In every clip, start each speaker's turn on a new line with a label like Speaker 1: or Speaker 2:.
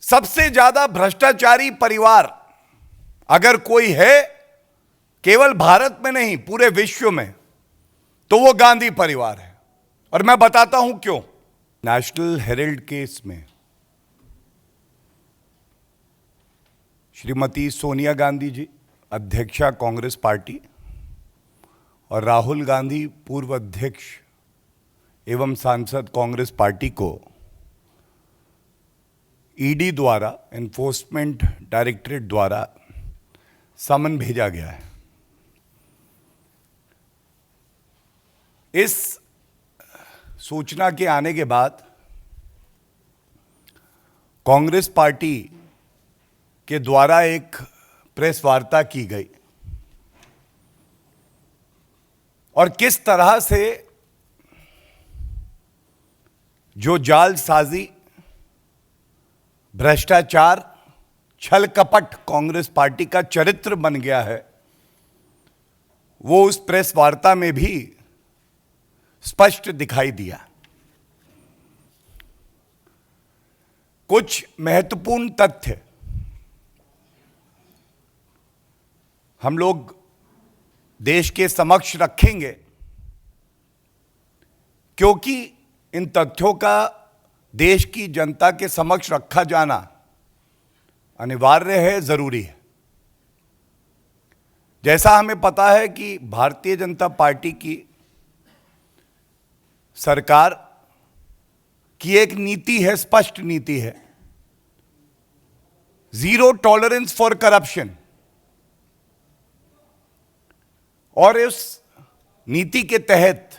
Speaker 1: सबसे ज्यादा भ्रष्टाचारी परिवार अगर कोई है, केवल भारत में नहीं पूरे विश्व में, तो वो गांधी परिवार है। और मैं बताता हूं क्यों। नेशनल हेराल्ड केस में श्रीमती सोनिया गांधी जी, अध्यक्षा कांग्रेस पार्टी, और राहुल गांधी, पूर्व अध्यक्ष एवं सांसद कांग्रेस पार्टी को ईडी द्वारा, एनफोर्समेंट डायरेक्टरेट द्वारा समन भेजा गया है। इस सूचना के आने के बाद कांग्रेस पार्टी के द्वारा एक प्रेस वार्ता की गई और किस तरह से जो जालसाजी, भ्रष्टाचार, छल कपट कांग्रेस पार्टी का चरित्र बन गया है, वो उस प्रेस वार्ता में भी स्पष्ट दिखाई दिया। कुछ महत्वपूर्ण तथ्य हम लोग देश के समक्ष रखेंगे, क्योंकि इन तथ्यों का देश की जनता के समक्ष रखा जाना अनिवार्य है, जरूरी है। जैसा हमें पता है कि भारतीय जनता पार्टी की सरकार की एक नीति है, स्पष्ट नीति है, जीरो टॉलरेंस फॉर करप्शन। और इस नीति के तहत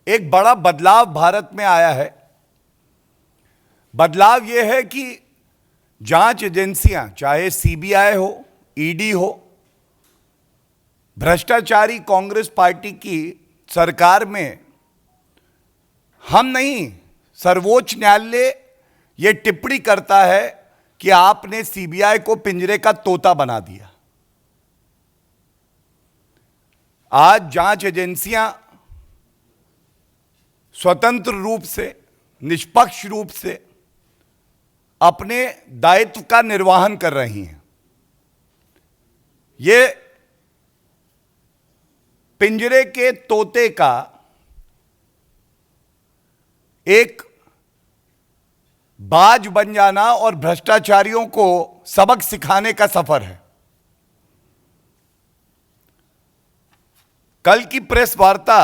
Speaker 1: एक बड़ा बदलाव भारत में आया है। बदलाव यह है कि जांच एजेंसियां, चाहे सीबीआई हो, ईडी हो, भ्रष्टाचारी कांग्रेस पार्टी की सरकार में हम नहीं, सर्वोच्च न्यायालय यह टिप्पणी करता है कि आपने सीबीआई को पिंजरे का तोता बना दिया। आज जांच एजेंसियां स्वतंत्र रूप से, निष्पक्ष रूप से अपने दायित्व का निर्वहन कर रही हैं। ये पिंजरे के तोते का एक बाज बन जाना और भ्रष्टाचारियों को सबक सिखाने का सफर है। कल की प्रेस वार्ता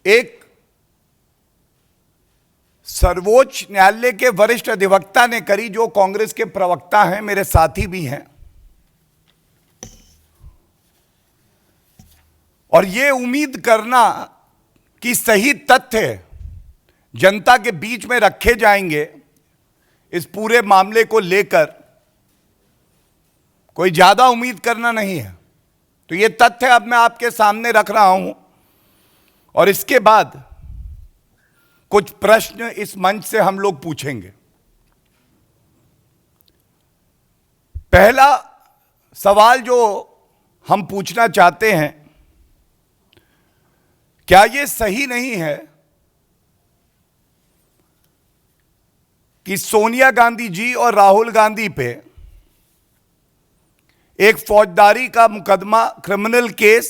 Speaker 1: एक सर्वोच्च न्यायालय के वरिष्ठ अधिवक्ता ने करी, जो कांग्रेस के प्रवक्ता हैं, मेरे साथी भी हैं। और यह उम्मीद करना कि सही तथ्य जनता के बीच में रखे जाएंगे इस पूरे मामले को लेकर, कोई ज्यादा उम्मीद करना नहीं है। तो ये तथ्य अब मैं आपके सामने रख रहा हूं और इसके बाद कुछ प्रश्न इस मंच से हम लोग पूछेंगे। पहला सवाल जो हम पूछना चाहते हैं, क्या यह सही नहीं है कि सोनिया गांधी जी और राहुल गांधी पे एक फौजदारी का मुकदमा, क्रिमिनल केस,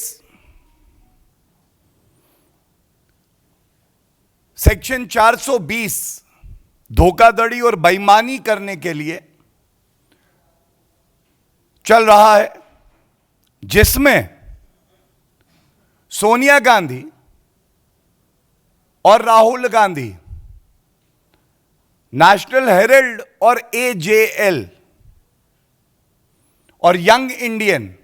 Speaker 1: सेक्शन 420 धोखाधड़ी और बेईमानी करने के लिए चल रहा है, जिसमें सोनिया गांधी और राहुल गांधी नेशनल हेराल्ड और एजेएल और यंग इंडियन,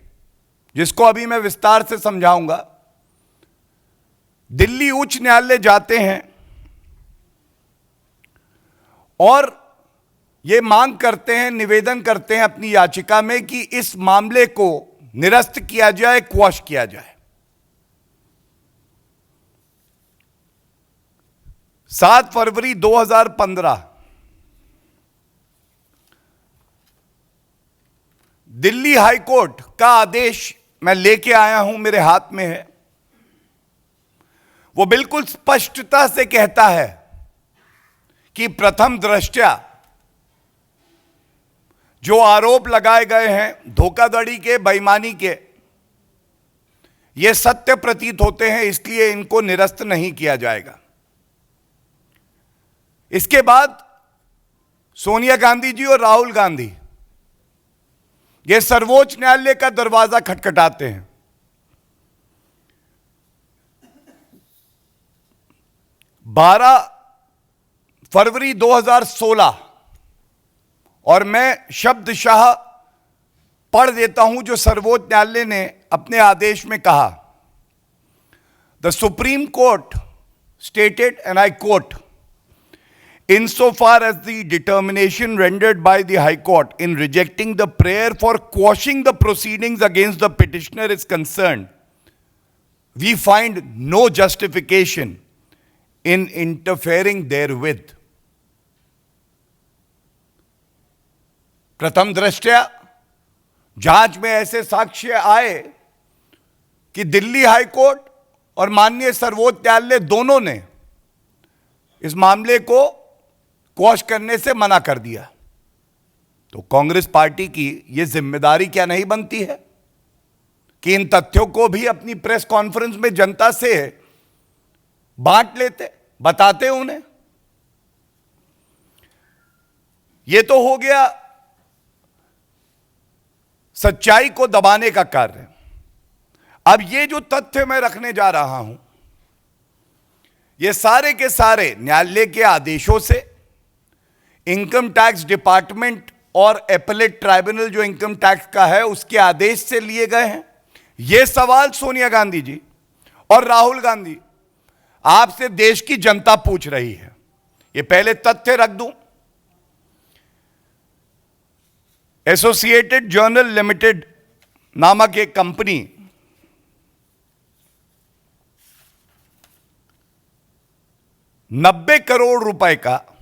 Speaker 1: जिसको अभी मैं विस्तार से समझाऊंगा, दिल्ली उच्च न्यायालय जाते हैं और ये मांग करते हैं, निवेदन करते हैं अपनी याचिका में कि इस मामले को निरस्त किया जाए, क्वॉश किया जाए। 7 फरवरी 2015 दिल्ली हाई कोर्ट का आदेश मैं लेके आया हूं, मेरे हाथ में है। वो बिल्कुल स्पष्टता से कहता है कि प्रथम दृष्टया जो आरोप लगाए गए हैं धोखाधड़ी के, बेईमानी के, ये सत्य प्रतीत होते हैं, इसलिए इनको निरस्त नहीं किया जाएगा। इसके बाद सोनिया गांधी जी और राहुल गांधी ये सर्वोच्च न्यायालय का दरवाजा खटखटाते हैं। 12 फरवरी 2016, और मैं शब्दशः पढ़ देता हूं जो सर्वोच्च न्यायालय ने अपने आदेश में कहा। The supreme court stated, and I quote, insofar as the determination rendered by the High Court in rejecting the prayer for quashing the proceedings against the petitioner is concerned, we find no justification in interfering therewith. प्रथम दृष्टया जांच में ऐसे साक्ष्य आए कि Delhi high court और माननीय सर्वोच्च न्यायालय दोनों ने इस मामले को क्वॉश करने से मना कर दिया, तो कांग्रेस पार्टी की यह जिम्मेदारी क्या नहीं बनती है कि इन तथ्यों को भी अपनी प्रेस कॉन्फ्रेंस में जनता से बांट लेते, बताते उन्हें। यह तो हो गया सच्चाई को दबाने का कार्य। अब ये जो तथ्य मैं रखने जा रहा हूं, ये सारे के सारे न्यायालय के आदेशों से, इनकम टैक्स डिपार्टमेंट और एपेलेट ट्राइब्यूनल जो इनकम टैक्स का है उसके आदेश से लिए गए हैं। ये सवाल सोनिया गांधी जी और राहुल गांधी आपसे देश की जनता पूछ रही है। ये पहले तथ्य रख दूं। एसोसिएटेड जर्नल लिमिटेड नामक एक कंपनी ₹90 करोड़ का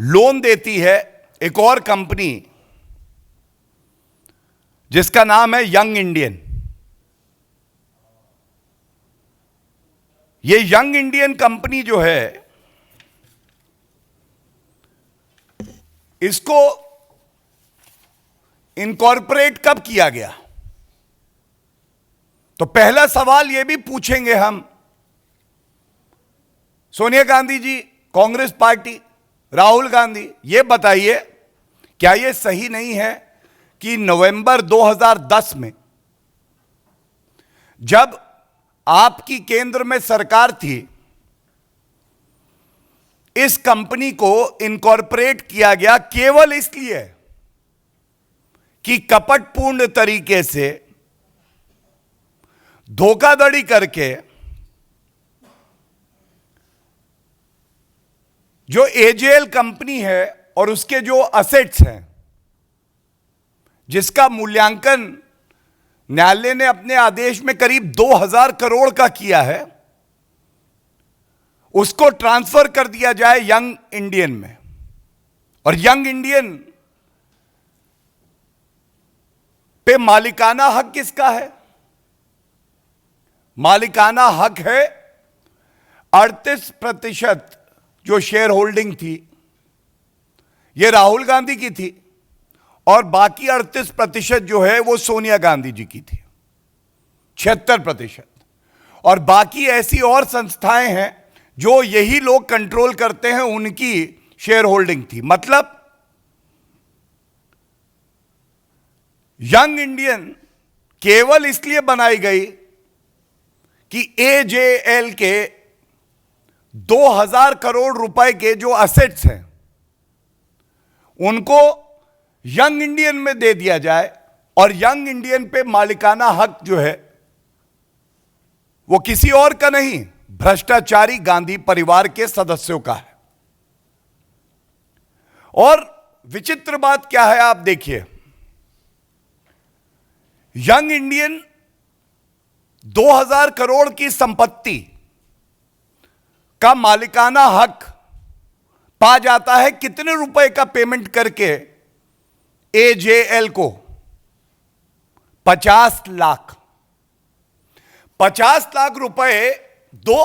Speaker 1: लोन देती है एक और कंपनी जिसका नाम है यंग इंडियन। ये यंग इंडियन कंपनी जो है, इसको इनकॉर्पोरेट कब किया गया? तो पहला सवाल यह भी पूछेंगे हम, सोनिया गांधी जी, कांग्रेस पार्टी, राहुल गांधी, ये बताइए क्या यह सही नहीं है कि नवंबर 2010 में जब आपकी केंद्र में सरकार थी, इस कंपनी को इनकॉर्पोरेट किया गया केवल इसलिए कि कपटपूर्ण तरीके से धोखाधड़ी करके जो एजेएल कंपनी है और उसके जो असेट्स हैं, जिसका मूल्यांकन न्यायालय ने अपने आदेश में करीब 2000 करोड़ का किया है, उसको ट्रांसफर कर दिया जाए यंग इंडियन में। और यंग इंडियन पे मालिकाना हक किसका है? मालिकाना हक है 38% जो शेयर होल्डिंग थी, यह राहुल गांधी की थी, और बाकी 38% जो है वो सोनिया गांधी जी की थी, 76%। और बाकी ऐसी और संस्थाएं हैं जो यही लोग कंट्रोल करते हैं, उनकी शेयर होल्डिंग थी। मतलब यंग इंडियन केवल इसलिए बनाई गई कि एजेएल के 2000 करोड़ रुपए के जो असेट्स हैं उनको यंग इंडियन में दे दिया जाए, और यंग इंडियन पे मालिकाना हक जो है वो किसी और का नहीं, भ्रष्टाचारी गांधी परिवार के सदस्यों का है। और विचित्र बात क्या है, आप देखिए, यंग इंडियन 2000 करोड़ की संपत्ति का मालिकाना हक पा जाता है कितने रुपए का पेमेंट करके एजेएल को? 50 लाख। 50 लाख रुपए दो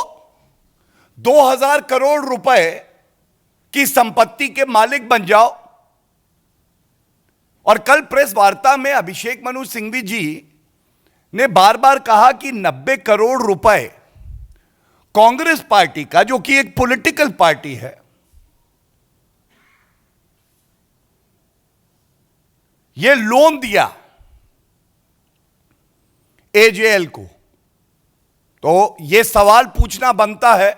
Speaker 1: 2,000 करोड़ रुपए की संपत्ति के मालिक बन जाओ। और कल प्रेस वार्ता में अभिषेक मनु सिंघवी जी ने बार बार कहा कि 90 करोड़ रुपए कांग्रेस पार्टी का, जो कि एक पॉलिटिकल पार्टी है, यह लोन दिया एजेएल को। तो यह सवाल पूछना बनता है,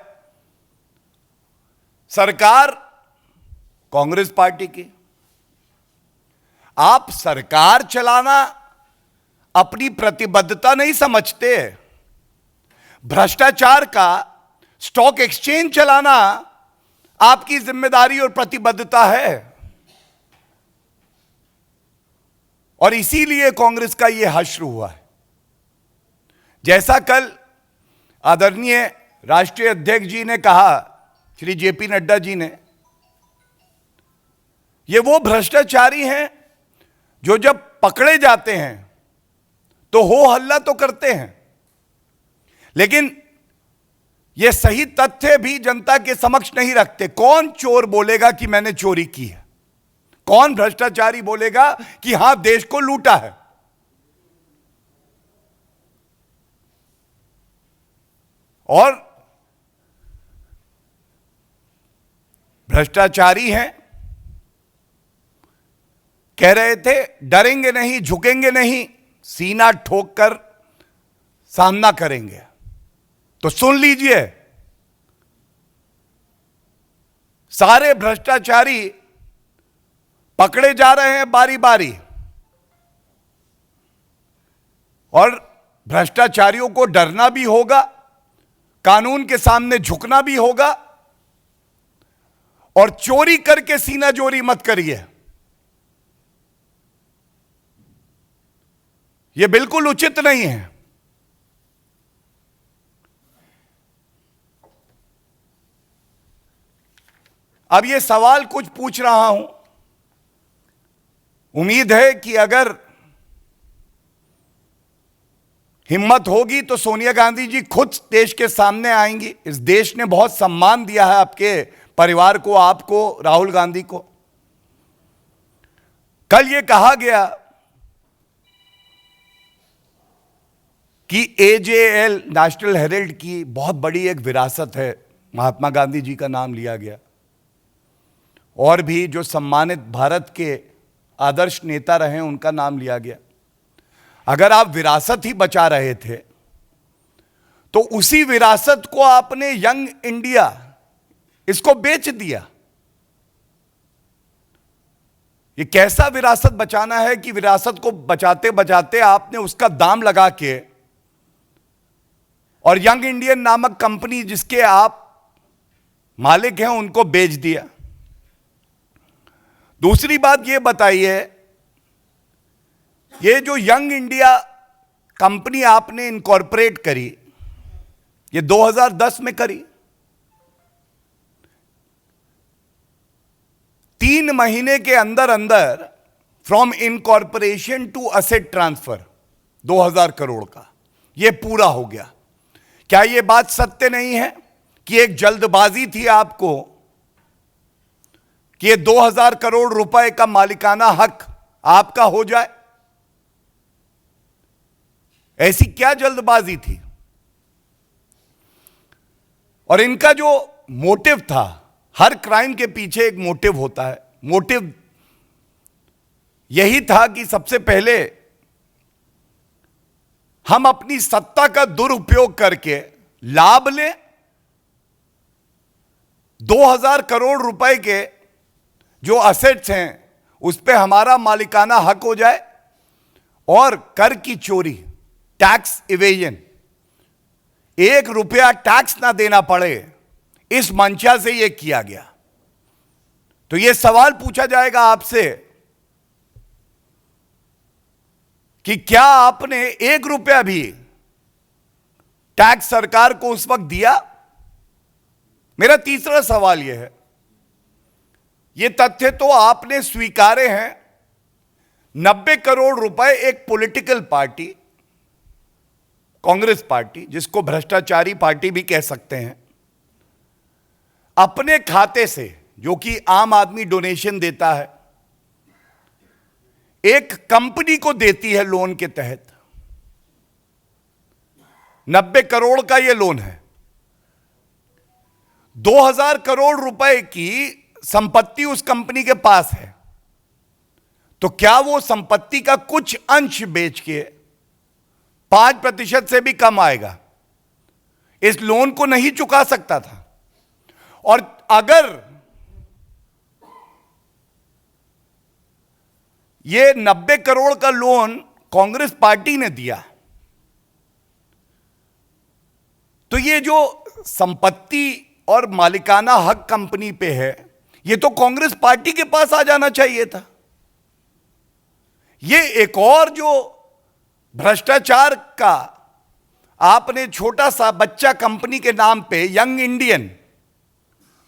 Speaker 1: सरकार कांग्रेस पार्टी की, आप सरकार चलाना अपनी प्रतिबद्धता नहीं समझते, भ्रष्टाचार का स्टॉक एक्सचेंज चलाना आपकी जिम्मेदारी और प्रतिबद्धता है। और इसीलिए कांग्रेस का यह हश्र हुआ है। जैसा कल आदरणीय राष्ट्रीय अध्यक्ष जी ने कहा, श्री जेपी नड्डा जी ने, ये वो भ्रष्टाचारी हैं जो जब पकड़े जाते हैं तो हो हल्ला तो करते हैं, लेकिन ये सही तथ्य भी जनता के समक्ष नहीं रखते। कौन चोर बोलेगा कि मैंने चोरी की है? कौन भ्रष्टाचारी बोलेगा कि हां देश को लूटा है? और भ्रष्टाचारी हैं, कह रहे थे डरेंगे नहीं, झुकेंगे नहीं, सीना ठोक कर सामना करेंगे। तो सुन लीजिए, सारे भ्रष्टाचारी पकड़े जा रहे हैं बारी बारी, और भ्रष्टाचारियों को डरना भी होगा, कानून के सामने झुकना भी होगा, और चोरी करके सीना जोरी मत करिए। यह बिल्कुल उचित नहीं है। अब यह सवाल कुछ पूछ रहा हूं, उम्मीद है कि अगर हिम्मत होगी तो सोनिया गांधी जी खुद देश के सामने आएंगी। इस देश ने बहुत सम्मान दिया है आपके परिवार को, आपको, राहुल गांधी को। कल यह कहा गया कि एजेएल, नेशनल हेराल्ड की बहुत बड़ी एक विरासत है, महात्मा गांधी जी का नाम लिया गया, और भी जो सम्मानित भारत के आदर्श नेता रहे उनका नाम लिया गया। अगर आप विरासत ही बचा रहे थे तो उसी विरासत को आपने यंग इंडिया, इसको बेच दिया। ये कैसा विरासत बचाना है कि विरासत को बचाते बचाते आपने उसका दाम लगा के और यंग इंडियन नामक कंपनी जिसके आप मालिक हैं उनको बेच दिया। दूसरी बात ये बताइए, ये जो यंग इंडिया कंपनी आपने इनकॉर्पोरेट करी, ये 2010 में करी, 3 महीने के अंदर अंदर from incorporation to asset transfer 2000 crore का ये पूरा हो गया। क्या यह बात सत्य नहीं है कि एक जल्दबाजी थी आपको कि ये 2000 करोड़ रुपए का मालिकाना हक आपका हो जाए? ऐसी क्या जल्दबाजी थी? और इनका जो मोटिव था, हर क्राइम के पीछे एक मोटिव होता है, मोटिव यही था कि सबसे पहले हम अपनी सत्ता का दुरुपयोग करके लाभ लें, 2000 करोड़ रुपए के जो असेट्स हैं उस पे हमारा मालिकाना हक हो जाए, और कर की चोरी, टैक्स इवेजन, 1 रुपया टैक्स ना देना पड़े, इस मंशा से यह किया गया। तो यह सवाल पूछा जाएगा आपसे कि क्या आपने 1 रुपया भी टैक्स सरकार को उस वक्त दिया? मेरा तीसरा सवाल यह है, यह तथ्य तो आपने स्वीकारे हैं, 90 करोड़ रुपए एक पॉलिटिकल पार्टी, कांग्रेस पार्टी, जिसको भ्रष्टाचारी पार्टी भी कह सकते हैं, अपने खाते से, जो कि आम आदमी डोनेशन देता है, एक कंपनी को देती है लोन के तहत। 90 करोड़ का यह लोन है। 2000 करोड़ रुपए की संपत्ति उस कंपनी के पास है। तो क्या वो संपत्ति का कुछ अंश बेच के 5% से भी कम आएगा, इस लोन को नहीं चुका सकता था? और अगर ये 90 करोड़ का लोन कांग्रेस पार्टी ने दिया, तो ये जो संपत्ति और मालिकाना हक कंपनी पे है, ये तो कांग्रेस पार्टी के पास आ जाना चाहिए था। ये एक और जो भ्रष्टाचार का आपने छोटा सा बच्चा कंपनी के नाम पे यंग इंडियन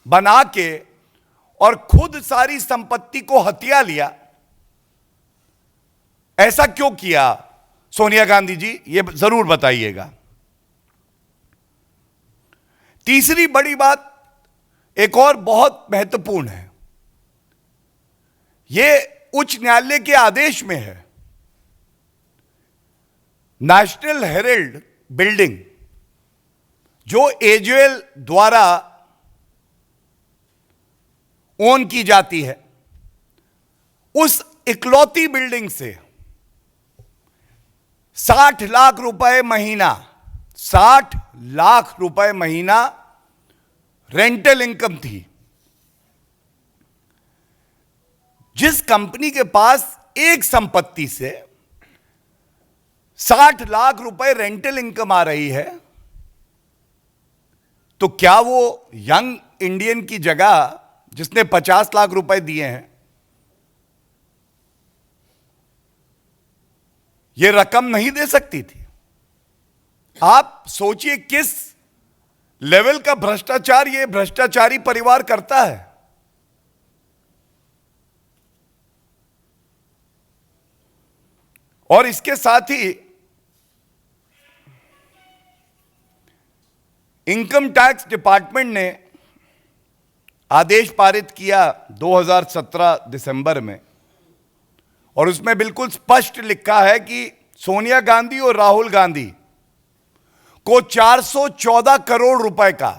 Speaker 1: बना के और खुद सारी संपत्ति को हथिया लिया। ऐसा क्यों किया सोनिया गांधी जी, ये जरूर बताइएगा। तीसरी बड़ी बात एक और बहुत महत्वपूर्ण है, यह उच्च न्यायालय के आदेश में है। नेशनल हेराल्ड बिल्डिंग जो एजेएल द्वारा ओन की जाती है, उस इकलौती बिल्डिंग से 60 लाख रुपए महीना, 60 लाख रुपए महीना रेंटल इनकम थी। जिस कंपनी के पास एक संपत्ति से 60 लाख रुपए रेंटल इनकम आ रही है, तो क्या वो यंग इंडियन की जगह जिसने 50 लाख रुपए दिए हैं, ये रकम नहीं दे सकती थी? आप सोचिए किस लेवल का भ्रष्टाचार ये भ्रष्टाचारी परिवार करता है। और इसके साथ ही इनकम टैक्स डिपार्टमेंट ने आदेश पारित किया 2017 दिसंबर में, और उसमें बिल्कुल स्पष्ट लिखा है कि सोनिया गांधी और राहुल गांधी को 414 करोड़ रुपए का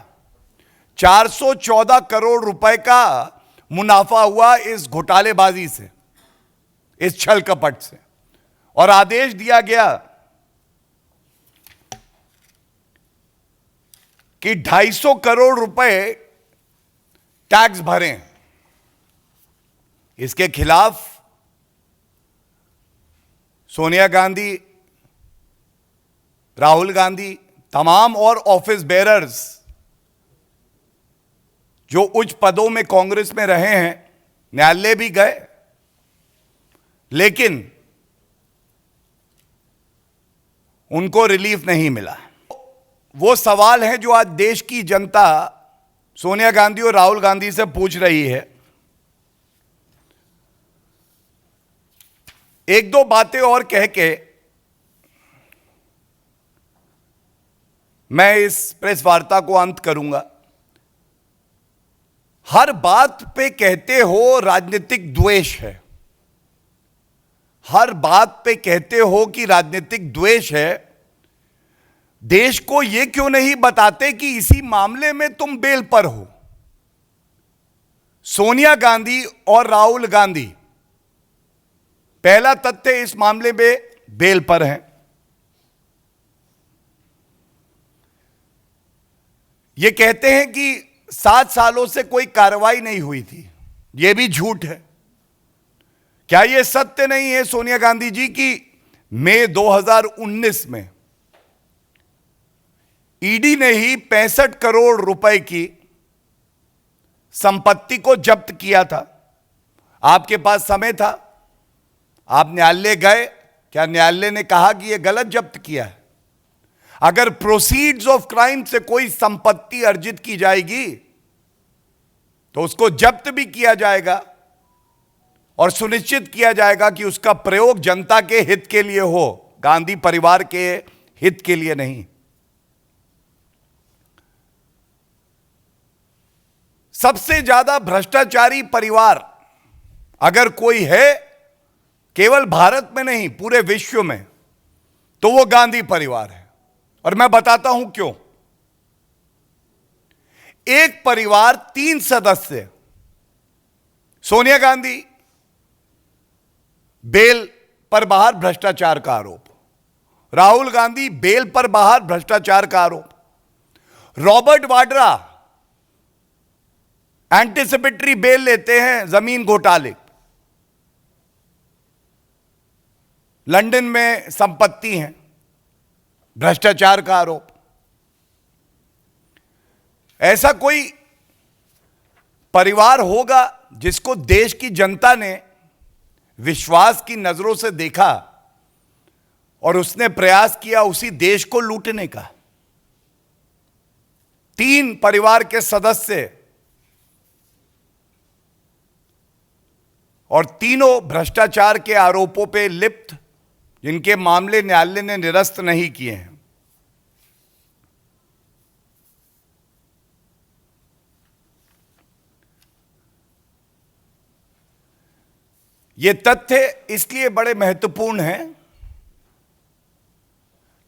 Speaker 1: 414 करोड़ रुपए का मुनाफा हुआ इस घोटालेबाजी से, इस छल कपट से। और आदेश दिया गया कि 250 करोड़ रुपए टैक्स भरें। इसके खिलाफ सोनिया गांधी, राहुल गांधी, तमाम और ऑफिस बेरर्स जो उच्च पदों में कांग्रेस में रहे हैं, न्यायालय भी गए, लेकिन उनको रिलीफ नहीं मिला। वो सवाल है जो आज देश की जनता सोनिया गांधी और राहुल गांधी से पूछ रही है। एक दो बातें और कह के मैं इस प्रेस वार्ता को अंत करूंगा। हर बात पे कहते हो राजनीतिक द्वेष है, हर बात पे कहते हो कि राजनीतिक द्वेष है। देश को यह क्यों नहीं बताते कि इसी मामले में तुम बेल पर हो? सोनिया गांधी और राहुल गांधी पहला तथ्य इस मामले में बेल पर हैं। ये कहते हैं कि 7 सालों से कोई कार्रवाई नहीं हुई थी, यह भी झूठ है। क्या यह सत्य नहीं है सोनिया गांधी जी की मई 2019 में ईडी ने ही 65 करोड़ रुपए की संपत्ति को जब्त किया था? आपके पास समय था, आप न्यायालय गए, क्या न्यायालय ने कहा कि यह गलत जब्त किया है? अगर प्रोसीड्स ऑफ क्राइम से कोई संपत्ति अर्जित की जाएगी तो उसको जब्त भी किया जाएगा और सुनिश्चित किया जाएगा कि उसका प्रयोग जनता के हित के लिए हो, गांधी परिवार के हित के लिए नहीं। सबसे ज्यादा भ्रष्टाचारी परिवार अगर कोई है, केवल भारत में नहीं पूरे विश्व में, तो वो गांधी परिवार है। और मैं बताता हूं क्यों। एक परिवार 3 सदस्य, सोनिया गांधी बेल पर बाहर भ्रष्टाचार का आरोप, राहुल गांधी बेल पर बाहर भ्रष्टाचार का आरोप, रॉबर्ट वाड्रा एंटीसिपेटरी बेल लेते हैं जमीन घोटाले, लंदन में संपत्ति है, भ्रष्टाचार का आरोप। ऐसा कोई परिवार होगा जिसको देश की जनता ने विश्वास की नजरों से देखा और उसने प्रयास किया उसी देश को लूटने का। 3 परिवार के सदस्य और तीनों भ्रष्टाचार के आरोपों पे लिप्त, जिनके मामले न्यायालय ने निरस्त नहीं किए हैं। ये तथ्य इसलिए बड़े महत्वपूर्ण हैं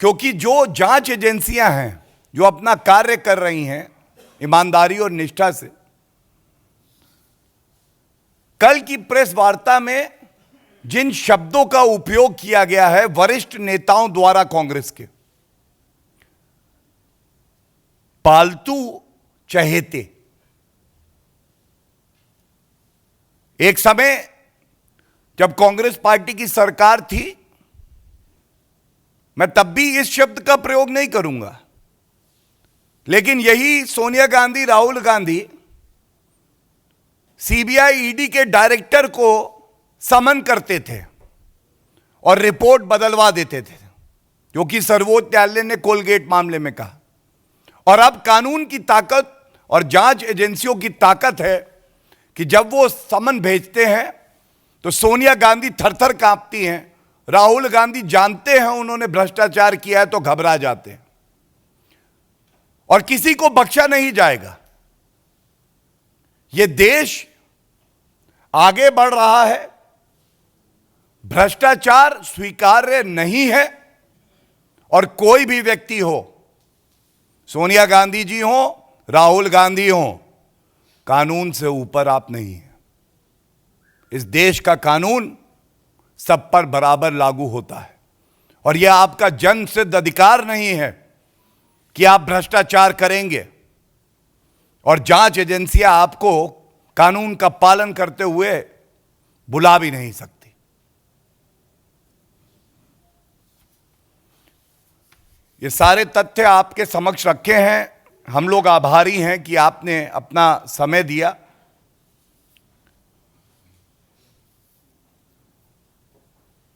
Speaker 1: क्योंकि जो जांच एजेंसियां हैं जो अपना कार्य कर रही हैं ईमानदारी और निष्ठा से, कल की प्रेस वार्ता में जिन शब्दों का उपयोग किया गया है वरिष्ठ नेताओं द्वारा कांग्रेस के, पालतू चहेते, एक समय जब कांग्रेस पार्टी की सरकार थी, मैं तब भी इस शब्द का प्रयोग नहीं करूंगा, लेकिन यही सोनिया गांधी, राहुल गांधी सीबीआई, ईडी के डायरेक्टर को समन करते थे और रिपोर्ट बदलवा देते थे, क्योंकि सर्वोच्च न्यायालय ने कोलगेट मामले में कहा। और अब कानून की ताकत और जांच एजेंसियों की ताकत है कि जब वो समन भेजते हैं तो सोनिया गांधी थरथर कांपती हैं, राहुल गांधी जानते हैं उन्होंने भ्रष्टाचार किया है तो घबरा जाते हैं, और किसी को बख्शा नहीं जाएगा। यह देश आगे बढ़ रहा है, भ्रष्टाचार स्वीकार्य नहीं है, और कोई भी व्यक्ति हो, सोनिया गांधी जी हो, राहुल गांधी हो, कानून से ऊपर आप नहीं हैं। इस देश का कानून सब पर बराबर लागू होता है, और यह आपका जन्म सिद्ध अधिकार नहीं है कि आप भ्रष्टाचार करेंगे, और जांच एजेंसियां आपको कानून का पालन करते हुए बुला भी नहीं सकती। ये सारे तथ्य आपके समक्ष रखे हैं। हम लोग आभारी हैं कि आपने अपना समय दिया।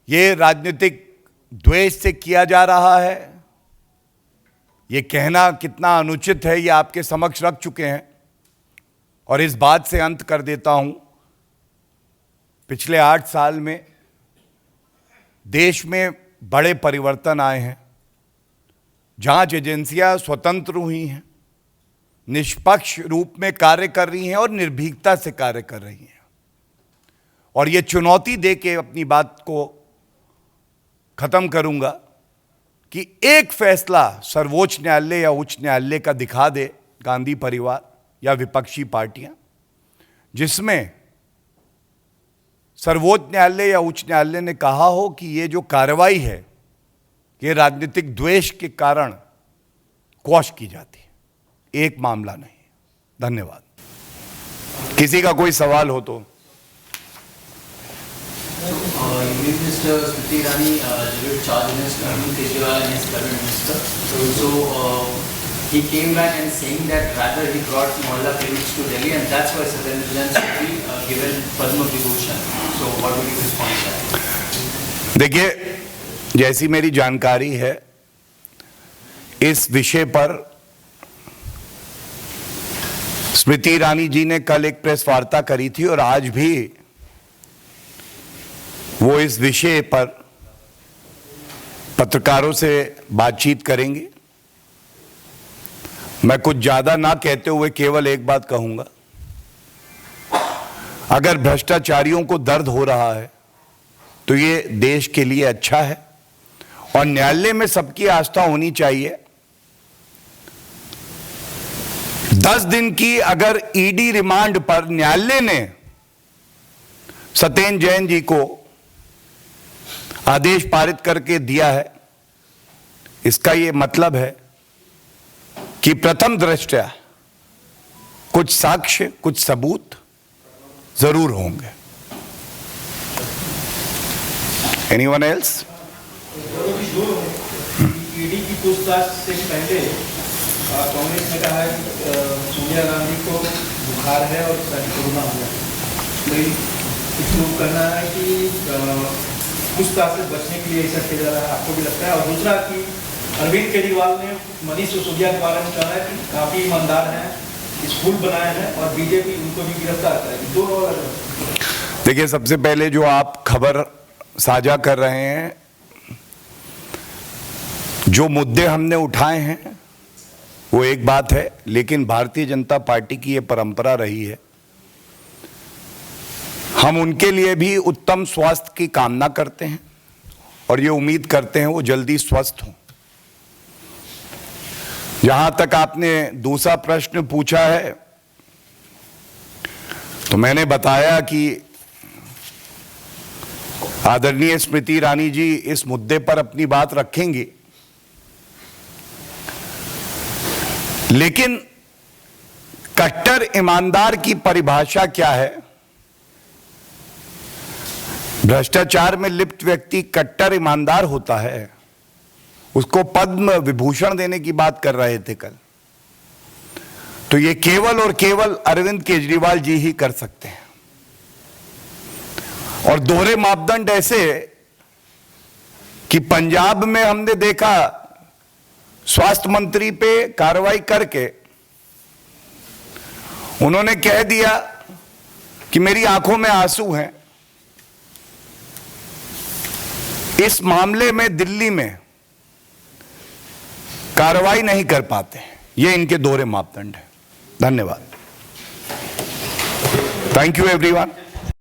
Speaker 1: ये राजनीतिक द्वेष से किया जा रहा है, ये कहना कितना अनुचित है ये आपके समक्ष रख चुके हैं। और इस बात से अंत कर देता हूं, पिछले 8 साल में देश में बड़े परिवर्तन आए हैं। जांच एजेंसियां स्वतंत्र हुई हैं, निष्पक्ष रूप में कार्य कर रही हैं और निर्भीकता से कार्य कर रही हैं। और ये चुनौती दे के अपनी बात को खत्म करूंगा कि एक फैसला सर्वोच्च न्यायालय या उच्च न्यायालय का दिखा दे गांधी परिवार या विपक्षी पार्टियां, जिसमें सर्वोच्च न्यायालय या उच्च न्यायालय ने कहा हो कि ये जो कार्रवाई है ये राजनीतिक द्वेष के कारण क्वॉश की जाती है। एक मामला नहीं। धन्यवाद। किसी का कोई सवाल हो तो।
Speaker 2: Mr. Smriti Irani delivered charge against Arvind Kejriwal and his cabinet minister. So he came back and saying that rather he brought Mohalla clinics to Delhi, and that's why Satyendra Jain should be given Padma Vibhushan. So what would you respond to that?
Speaker 1: देखिए, जैसी मेरी जानकारी है इस विषय पर स्मृति ईरानी जी ने कल एक प्रेस वार्ता करी थी और आज भी वो इस विषय पर पत्रकारों से बातचीत करेंगे। मैं कुछ ज्यादा ना कहते हुए केवल एक बात कहूंगा अगर भ्रष्टाचारियों को दर्द हो रहा है तो ये देश के लिए अच्छा है और न्यायालय में सबकी आस्था होनी चाहिए। 10 दिन की अगर ईडी रिमांड पर न्यायालय ने सत्येंद्र जैन जी को आदेश पारित करके दिया है, इसका यह मतलब है कि प्रथम दृष्टया कुछ साक्ष्य, कुछ सबूत जरूर होंगे। Anyone else?
Speaker 3: ईडी की पूछताछ से पहले कांग्रेस ने कहा है कि सोनिया गांधी को बुखार है और कोरोना हो गया, कुछ लोग कहना है कि पूछताछ से बचने के लिए ऐसा किया जा रहा है, आपको भी लगता है? और दूसरा कि अरविंद केजरीवाल ने मनीष सिसोदिया के बारे में कहा है कि काफी ईमानदार हैं, स्कूल बनाए हैं और बीजेपी उनको भी गिरफ्तार करेगी। दो
Speaker 1: देखिए, सबसे पहले जो आप खबर साझा कर रहे हैं, जो मुद्दे हमने उठाए हैं वो एक बात है, लेकिन भारतीय जनता पार्टी की ये परंपरा रही है, हम उनके लिए भी उत्तम स्वास्थ्य की कामना करते हैं और ये उम्मीद करते हैं वो जल्दी स्वस्थ हों। जहां तक आपने दूसरा प्रश्न पूछा है, तो मैंने बताया कि आदरणीय स्मृति ईरानी जी इस मुद्दे पर अपनी बात रखेंगी, लेकिन कट्टर ईमानदार की परिभाषा क्या है? भ्रष्टाचार में लिप्त व्यक्ति कट्टर ईमानदार होता है, उसको पद्म विभूषण देने की बात कर रहे थे कल, तो ये केवल और केवल अरविंद केजरीवाल जी ही कर सकते हैं। और दोहरे मापदंड ऐसे कि पंजाब में हमने देखा स्वास्थ्य मंत्री पे कार्रवाई करके उन्होंने कह दिया कि मेरी आंखों में आंसू हैं। इस मामले में दिल्ली में कार्रवाई नहीं कर पाते, ये इनके दोहरे मापदंड है। धन्यवाद। Thank you everyone.